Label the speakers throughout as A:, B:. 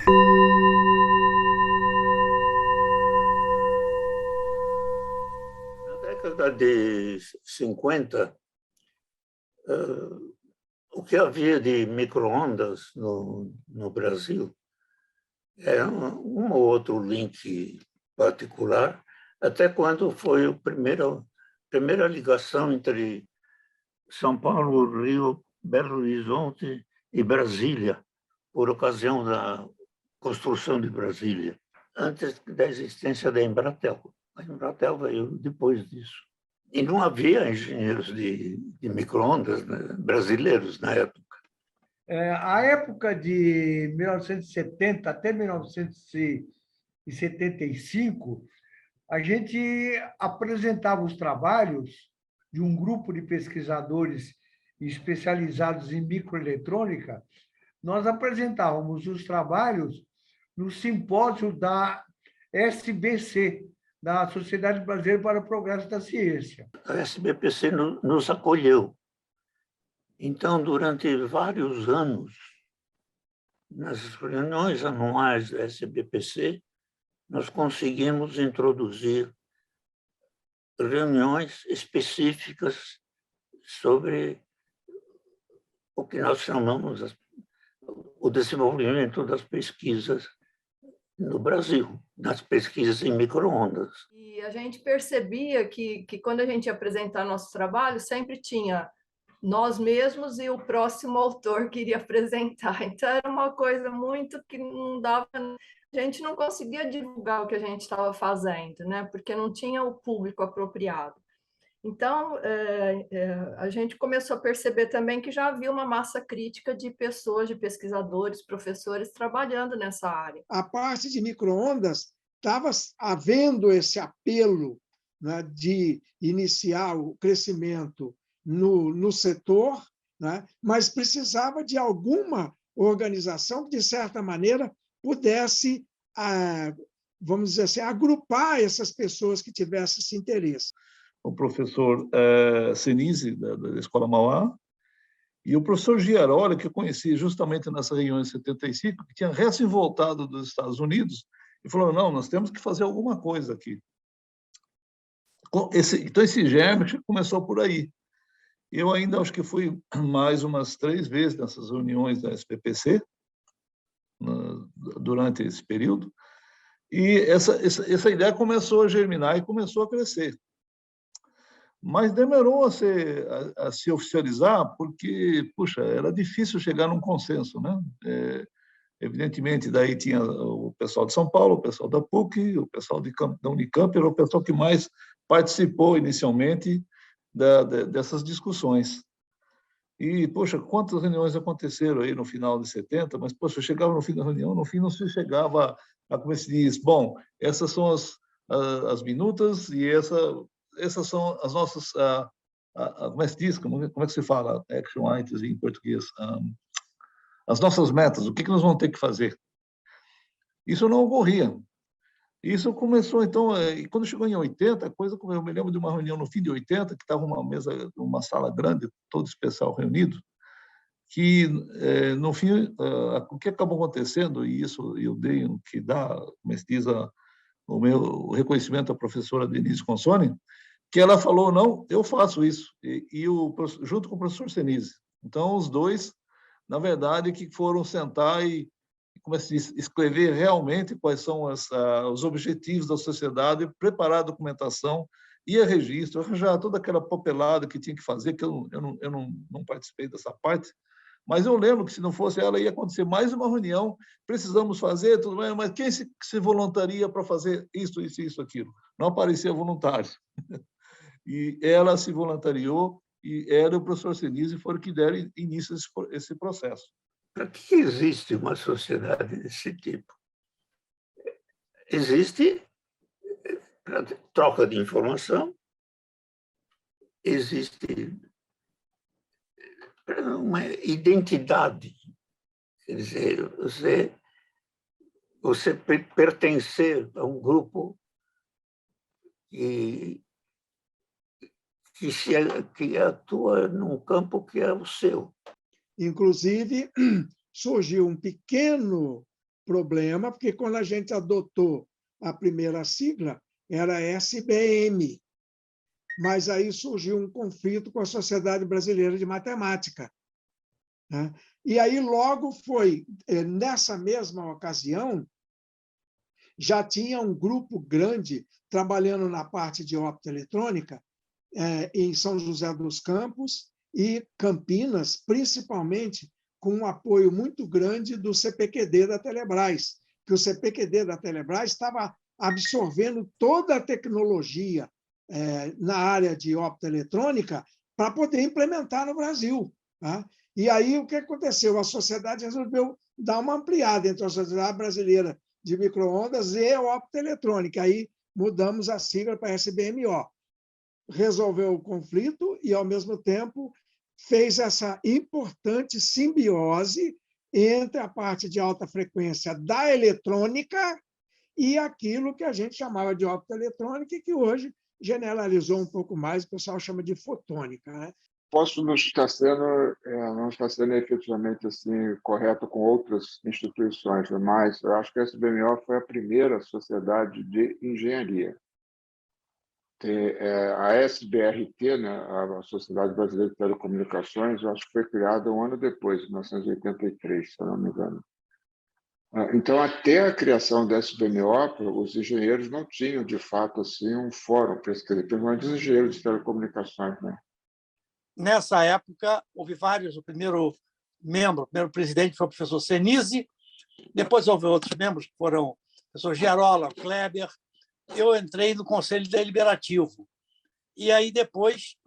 A: Na década de 50, o que havia de micro-ondas no Brasil era um ou outro link particular, até quando foi a primeira ligação entre São Paulo, Rio, Belo Horizonte e Brasília, por ocasião da construção de Brasília, antes da existência da Embratel. A Embratel veio depois disso. E não havia engenheiros de micro-ondas, né, brasileiros na época.
B: A época de 1970 até 1975, a gente apresentava os trabalhos de um grupo de pesquisadores especializados em microeletrônica. Nós apresentávamos os trabalhos no simpósio da SBC, da Sociedade Brasileira para o Progresso da Ciência.
A: A SBPC nos acolheu. Então, durante vários anos, nas reuniões anuais da SBPC, nós conseguimos introduzir reuniões específicas sobre o que nós chamamos o desenvolvimento das pesquisas no Brasil, nas pesquisas em micro-ondas.
C: E a gente percebia que quando a gente ia apresentar nosso trabalho, sempre tinha nós mesmos e o próximo autor que iria apresentar. Então, era uma coisa muito que não dava... A gente não conseguia divulgar o que a gente estava fazendo, né? Porque não tinha o público apropriado. Então, a gente começou a perceber também que já havia uma massa crítica de pessoas, de pesquisadores, professores trabalhando nessa área.
D: A parte de micro-ondas estava havendo esse apelo, né, de iniciar o crescimento no setor, né, mas precisava de alguma organização que, de certa maneira, pudesse, vamos dizer assim, agrupar essas pessoas que tivessem esse interesse.
E: O professor Senise, da Escola Mauá, e o professor Giaroli, que eu conheci justamente nessa reunião em 75, que tinha recém-voltado dos Estados Unidos, e falou, não, nós temos que fazer alguma coisa aqui. Então, esse germe começou por aí. Eu ainda acho que fui mais umas 3 vezes nessas reuniões da SPPC, durante esse período, e essa ideia começou a germinar e começou a crescer. Mas demorou a se oficializar, porque, puxa, era difícil chegar num consenso, né? Evidentemente, daí tinha o pessoal de São Paulo, o pessoal da PUC, o pessoal da Unicamp, era o pessoal que mais participou inicialmente dessas discussões. E, poxa, quantas reuniões aconteceram aí no final de 70, mas, poxa, eu chegava no fim da reunião, no fim não se chegava a como se diz, bom, essas são as minutas e essas são as nossas, como é que se diz, como é que se fala, action items em português, as nossas metas, o que nós vamos ter que fazer. Isso não ocorria. Isso começou, então, e quando chegou em 80, eu me lembro de uma reunião no fim de 80, que estava uma mesa, uma sala grande, todo especial reunido, que, no fim, o que acabou acontecendo, e isso eu dei que dá, como se diz, o meu reconhecimento à professora Denise Consoni, que ela falou, não, eu faço isso, junto com o professor Senise. Então, os dois, na verdade, que foram sentar e como se diz, escrever realmente quais são os objetivos da sociedade, preparar a documentação e a registro, arranjar toda aquela papelada que tinha que fazer, que eu não participei dessa parte, mas eu lembro que se não fosse ela, ia acontecer mais uma reunião, precisamos fazer, tudo bem, mas quem se voluntaria para fazer isso, aquilo? Não aparecia voluntários. E ela se voluntariou, e ela e o professor Senise foram que deram início a esse processo.
A: Para que existe uma sociedade desse tipo? Existe para troca de informação, existe para uma identidade. Quer dizer, você pertencer a um grupo que atua num campo que é o seu.
D: Inclusive, surgiu um pequeno problema, porque quando a gente adotou a primeira sigla, era SBM, mas aí surgiu um conflito com a Sociedade Brasileira de Matemática, né? E aí logo foi, nessa mesma ocasião, já tinha um grupo grande trabalhando na parte de optoeletrônica em São José dos Campos e Campinas, principalmente com um apoio muito grande do CPQD da Telebrás, que o CPQD da Telebrás estava absorvendo toda a tecnologia na área de optoeletrônica para poder implementar no Brasil, tá? E aí o que aconteceu? A sociedade resolveu dar uma ampliada entre a Sociedade Brasileira de Microondas e a optoeletrônica. Aí mudamos a sigla para SBMO. Resolveu o conflito e, ao mesmo tempo, fez essa importante simbiose entre a parte de alta frequência da eletrônica e aquilo que a gente chamava de optoeletrônica e que hoje generalizou um pouco mais, o pessoal chama de fotônica, né?
F: Posso não estar sendo efetivamente assim correto com outras instituições, mas eu acho que a SBMO foi a primeira sociedade de engenharia. A SBRT, né, a Sociedade Brasileira de Telecomunicações, eu acho que foi criada um ano depois, em 1983, se eu não me engano. Então, até a criação da SBMO, os engenheiros não tinham, de fato, assim, um fórum para escrever, principalmente os engenheiros de telecomunicações, né?
G: Nessa época, houve vários. O primeiro presidente foi o professor Senise, depois houve outros membros, que foram o professor Gerola, Kleber. Eu entrei no Conselho Deliberativo. E aí, depois,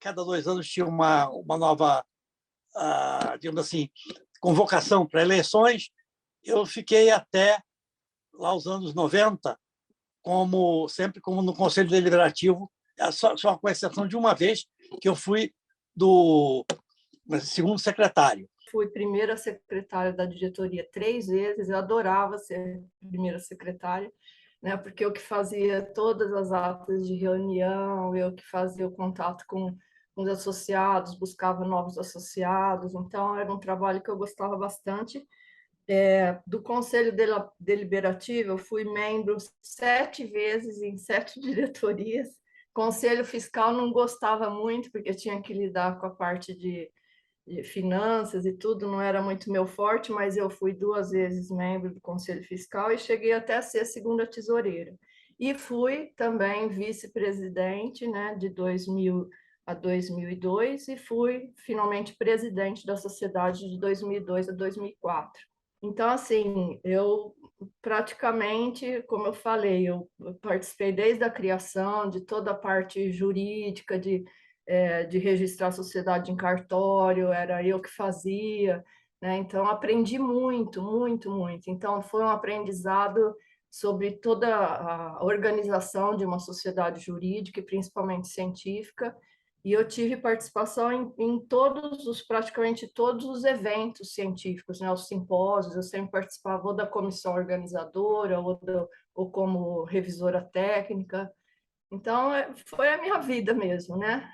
G: cada 2 anos tinha uma nova, digamos assim, convocação para eleições. Eu fiquei até lá os anos 90, sempre como no Conselho Deliberativo, só com exceção de uma vez, que eu fui do segundo secretário.
C: Fui primeira secretária da diretoria 3 vezes, eu adorava ser primeira secretária, né? Porque eu que fazia todas as atas de reunião, eu que fazia o contato com os associados, buscava novos associados, então era um trabalho que eu gostava bastante. Do Conselho Deliberativo, eu fui membro 7 vezes em 7 diretorias. Conselho Fiscal não gostava muito, porque tinha que lidar com a parte de finanças e tudo, não era muito meu forte, mas eu fui 2 vezes membro do Conselho Fiscal e cheguei até a ser a segunda tesoureira. E fui também vice-presidente, né, de 2000 a 2002, e fui finalmente presidente da sociedade de 2002 a 2004. Então, assim, eu praticamente, como eu falei, eu participei desde a criação, de toda a parte jurídica, de registrar a sociedade em cartório, era eu que fazia, né? Então, aprendi muito, muito, muito. Então, foi um aprendizado sobre toda a organização de uma sociedade jurídica e principalmente científica, e eu tive participação em praticamente todos os eventos científicos, né? Os simpósios, eu sempre participava ou da comissão organizadora ou como revisora técnica. Então, foi a minha vida mesmo, né?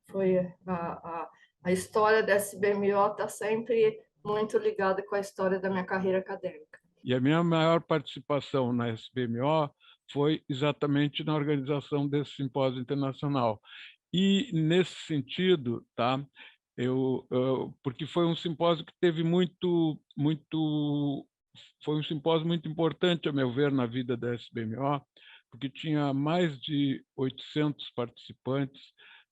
C: Foi a história da SBMO está sempre muito ligada com a história da minha carreira acadêmica.
H: E a minha maior participação na SBMO foi exatamente na organização desse simpósio internacional. E, nesse sentido, tá, porque foi um simpósio que teve foi um simpósio muito importante, a meu ver, na vida da SBMO, porque tinha mais de 800 participantes,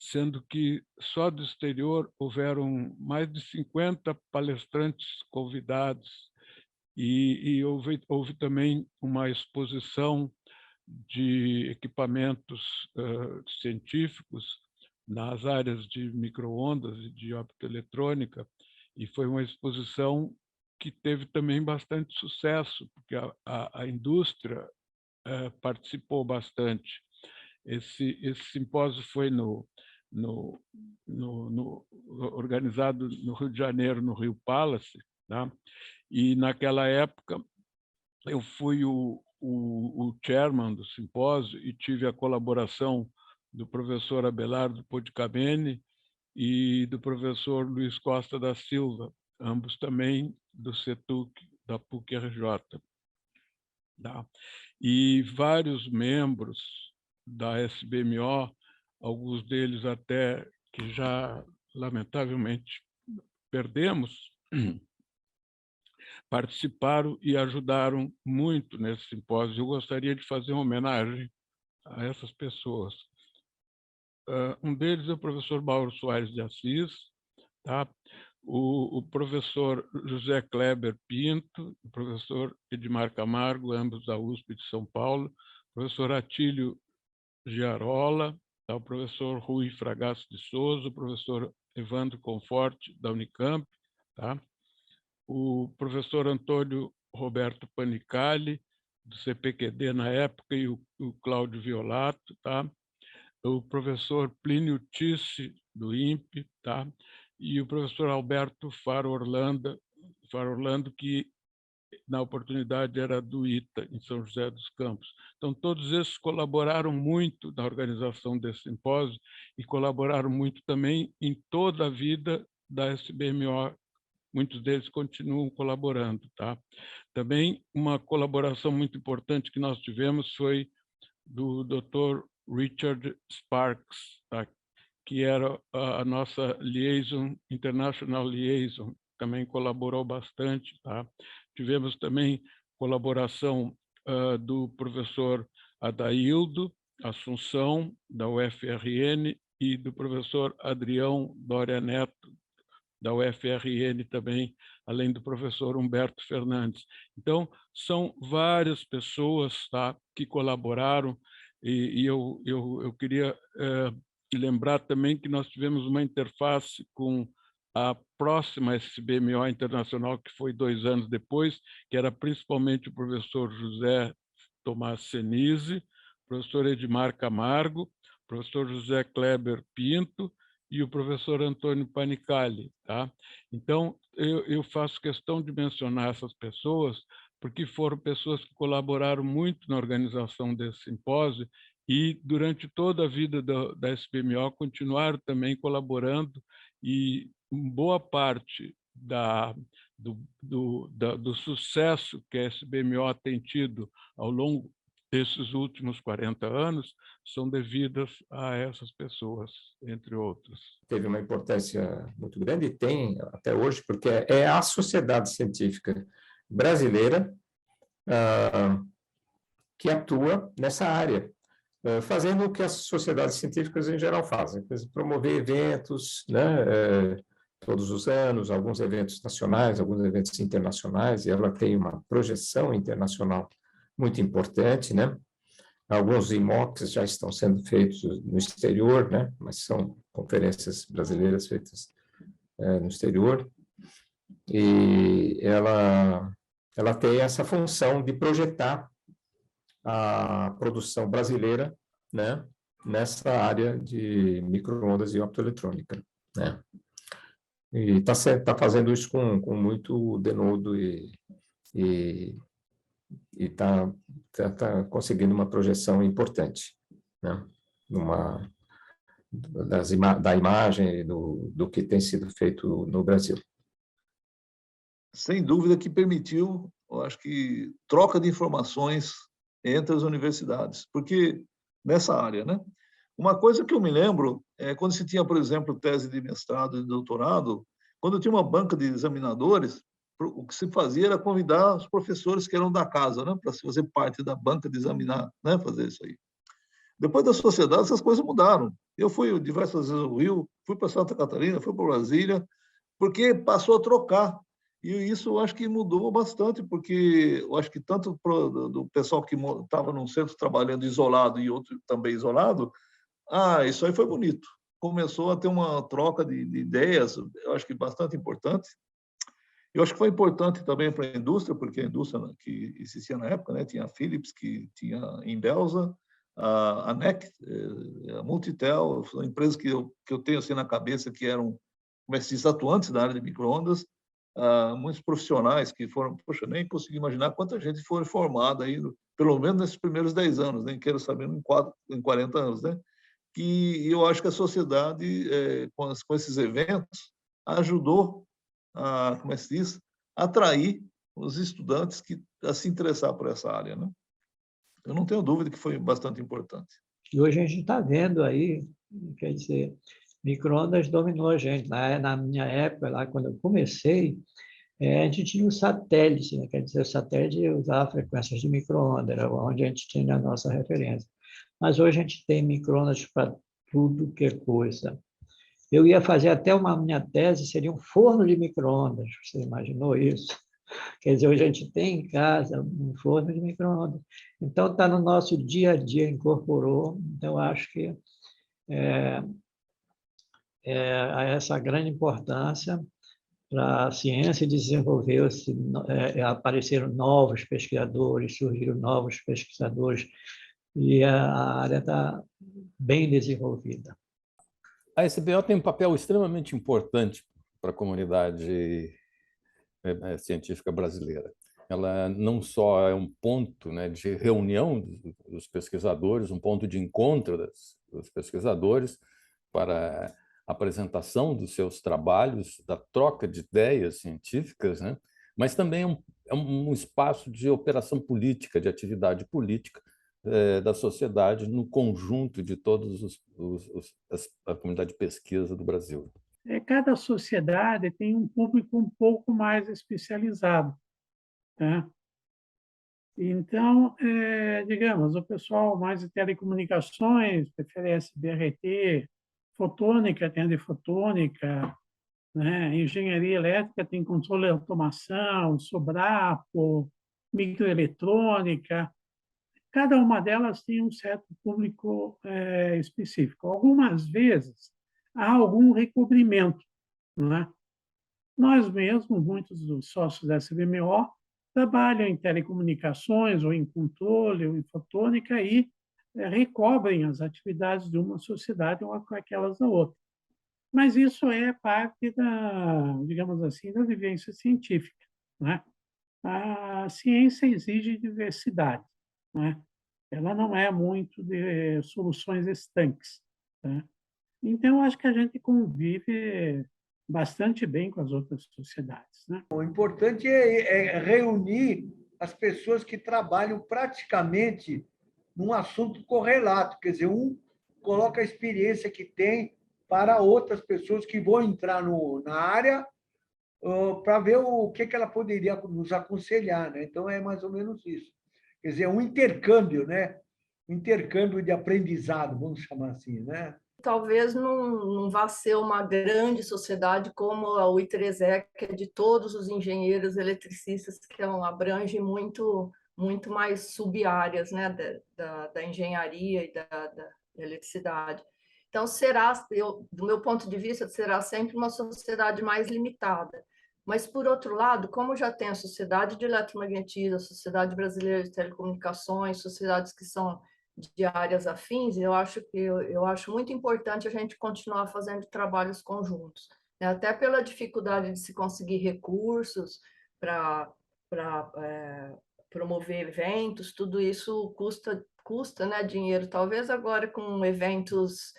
H: sendo que só do exterior houveram mais de 50 palestrantes convidados, e houve também uma exposição de equipamentos científicos nas áreas de microondas e de optoeletrônica, e foi uma exposição que teve também bastante sucesso, porque a indústria participou bastante. Esse simpósio foi organizado no Rio de Janeiro, no Rio Palace, tá? E, naquela época, eu fui o chairman do simpósio e tive a colaboração do professor Abelardo Podicamene e do professor Luiz Costa da Silva, ambos também do CETUC, da PUC-RJ. Tá? E vários membros da SBMO, alguns deles até que já, lamentavelmente, perdemos, participaram e ajudaram muito nesse simpósio. Eu gostaria de fazer uma homenagem a essas pessoas. Um deles é o professor Mauro Soares de Assis, tá? O professor José Kleber Pinto, o professor Edmar Camargo, ambos da USP de São Paulo, o professor Atílio Giarola, tá? O professor Rui Fragasso de Souza, o professor Evandro Conforte, da Unicamp, tá? O professor Antônio Roberto Panicali, do CPQD na época, e o Cláudio Violato, tá? O professor Plínio Tisse, do INPE, tá? E o professor Alberto Faro Orlando, que na oportunidade era do ITA, em São José dos Campos. Então, todos esses colaboraram muito na organização desse simpósio e colaboraram muito também em toda a vida da SBMO. Muitos deles continuam colaborando. Tá? Também uma colaboração muito importante que nós tivemos foi do Dr. Richard Sparks, tá? Que era a nossa liaison, international liaison, também colaborou bastante. Tá? Tivemos também colaboração do professor Adaildo Assunção, da UFRN, e do professor Adrião Doria Neto, da UFRN também, além do professor Humberto Fernandes. Então, são várias pessoas, tá, que colaboraram, e eu queria lembrar também que nós tivemos uma interface com a próxima SBMO Internacional, que foi 2 anos depois, que era principalmente o professor José Tomás Senise, o professor Edmar Camargo, o professor José Kleber Pinto e o professor Antônio Panicali. Tá? Então, eu faço questão de mencionar essas pessoas, porque foram pessoas que colaboraram muito na organização desse simpósio e, durante toda a vida da SBMO, continuaram também colaborando, e boa parte do sucesso que a SBMO tem tido ao longo desses últimos 40 anos são devidas a essas pessoas, entre outras.
I: Teve uma importância muito grande, e tem até hoje, porque é a sociedade científica brasileira que atua nessa área, fazendo o que as sociedades científicas em geral fazem, promover eventos, né, todos os anos, alguns eventos nacionais, alguns eventos internacionais, e ela tem uma projeção internacional muito importante, né? Alguns IMOCs já estão sendo feitos no exterior, né? Mas são conferências brasileiras feitas no exterior, e ela tem essa função de projetar a produção brasileira, né, nessa área de micro-ondas e optoeletrônica, né? E está fazendo isso com muito denodo e está conseguindo uma projeção importante, né? Da imagem e do que tem sido feito no Brasil.
E: Sem dúvida que permitiu, eu acho que, troca de informações entre as universidades, porque nessa área, né? Uma coisa que eu me lembro é quando se tinha, por exemplo, tese de mestrado e doutorado, quando tinha uma banca de examinadores, o que se fazia era convidar os professores que eram da casa, né, para fazer parte da banca de examinar, né, fazer isso aí. Depois da sociedade, essas coisas mudaram. Eu fui diversas vezes ao Rio, fui para Santa Catarina, fui para Brasília, porque passou a trocar. E isso eu acho que mudou bastante, porque eu acho que tanto do pessoal que estava num centro trabalhando isolado e outro também isolado, isso aí foi bonito. Começou a ter uma troca de ideias, eu acho que bastante importante. Eu acho que foi importante também para a indústria, porque a indústria que existia na época, né, tinha a Philips, que tinha em Belza, a NEC, a Multitel, empresas que eu tenho assim na cabeça que eram, como é que se diz, atuantes da área de micro-ondas, muitos profissionais que foram, poxa, nem consegui imaginar quanta gente foi formada aí, pelo menos nesses primeiros 10 anos, nem quero saber em 40 anos, né? Que eu acho que a sociedade, com esses eventos, ajudou a, como é que se diz, atrair os estudantes a se interessar por essa área, né? Eu não tenho dúvida que foi bastante importante.
J: E hoje a gente está vendo aí, quer dizer, micro-ondas dominou a gente. Na minha época, lá quando eu comecei, a gente tinha o satélite, né? Quer dizer, o satélite usava frequências de micro-ondas, era onde a gente tinha a nossa referência. Mas hoje a gente tem micro-ondas para tudo que é coisa. Eu ia fazer até minha tese, seria um forno de micro-ondas, você imaginou isso? Quer dizer, hoje a gente tem em casa um forno de micro-ondas. Então, está no nosso dia a dia, incorporou. Então, acho que essa grande importância para a ciência desenvolveu-se, apareceram novos pesquisadores, surgiram novos pesquisadores, e a área está bem desenvolvida.
K: A SBO tem um papel extremamente importante para a comunidade científica brasileira. Ela não só é um ponto, né, de reunião dos pesquisadores, um ponto de encontro dos pesquisadores para a apresentação dos seus trabalhos, da troca de ideias científicas, né, mas também é um espaço de operação política, de atividade política da sociedade no conjunto de todos a comunidade de pesquisa do Brasil.
L: Cada sociedade tem um público um pouco mais especializado, tá? Então, digamos, o pessoal mais de telecomunicações prefere SBRT, fotônica tem a de fotônica, né? Engenharia elétrica tem controle de automação, Sobrapo, microeletrônica. Cada uma delas tem um certo público específico. Algumas vezes, há algum recobrimento, não é? Nós mesmos, muitos dos sócios da SBMO, trabalham em telecomunicações, ou em controle, ou em fotônica, e recobrem as atividades de uma sociedade ou com aquelas da outra. Mas isso é parte digamos assim, da vivência científica, não é? A ciência exige diversidade, não é? Ela não é muito de soluções estanques, tá? Então, acho que a gente convive bastante bem com as outras sociedades, né?
B: O importante é reunir as pessoas que trabalham praticamente num assunto correlato, quer dizer, um coloca a experiência que tem para outras pessoas que vão entrar na área para ver o que ela poderia nos aconselhar, né? Então, é mais ou menos isso. Quer dizer, um intercâmbio, né? Um intercâmbio de aprendizado, vamos chamar assim, né?
C: Talvez não vá ser uma grande sociedade como a UITRESEC, que é de todos os engenheiros eletricistas, que abrange muito mais sub-áreas, né, da engenharia e da eletricidade. Então, do meu ponto de vista, será sempre uma sociedade mais limitada. Mas, por outro lado, como já tem a Sociedade de Eletromagnetismo, a Sociedade Brasileira de Telecomunicações, sociedades que são de áreas afins, eu acho muito importante a gente continuar fazendo trabalhos conjuntos, né? Até pela dificuldade de se conseguir recursos para promover eventos, tudo isso custa, né, dinheiro. Talvez agora com eventos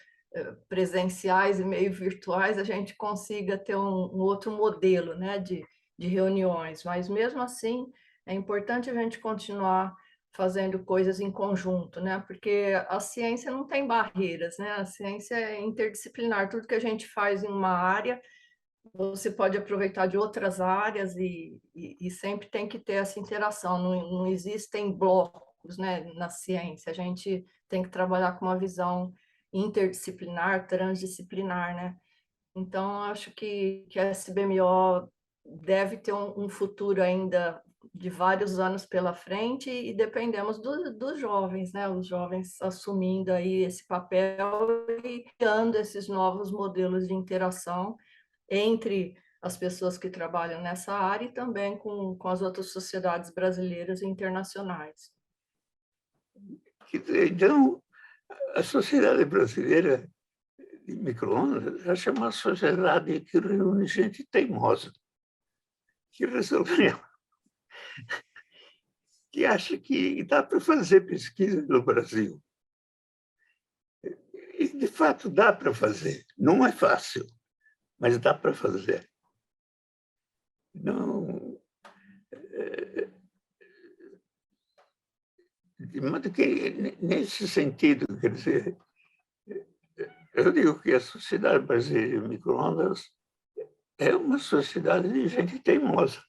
C: presenciais e meio virtuais a gente consiga ter um outro modelo, né, de reuniões, mas mesmo assim é importante a gente continuar fazendo coisas em conjunto, né? Porque a ciência não tem barreiras, né? A ciência é interdisciplinar. Tudo que a gente faz em uma área, você pode aproveitar de outras áreas e sempre tem que ter essa interação. Não existem blocos, né, na ciência. A gente tem que trabalhar com uma visão interdisciplinar, transdisciplinar, né? Então, acho que a SBMO deve ter um futuro ainda de vários anos pela frente e dependemos dos jovens, né? Os jovens assumindo aí esse papel e criando esses novos modelos de interação entre as pessoas que trabalham nessa área e também com as outras sociedades brasileiras e internacionais.
A: Então, a sociedade brasileira de micro-ondas é uma sociedade que reúne gente teimosa, que resolveu, que acha que dá para fazer pesquisa no Brasil. E, de fato, dá para fazer. Não é fácil, mas dá para fazer. Não, de modo que, nesse sentido, quer dizer, eu digo que a Sociedade Brasileira de Micro-Ondas é uma sociedade de gente teimosa.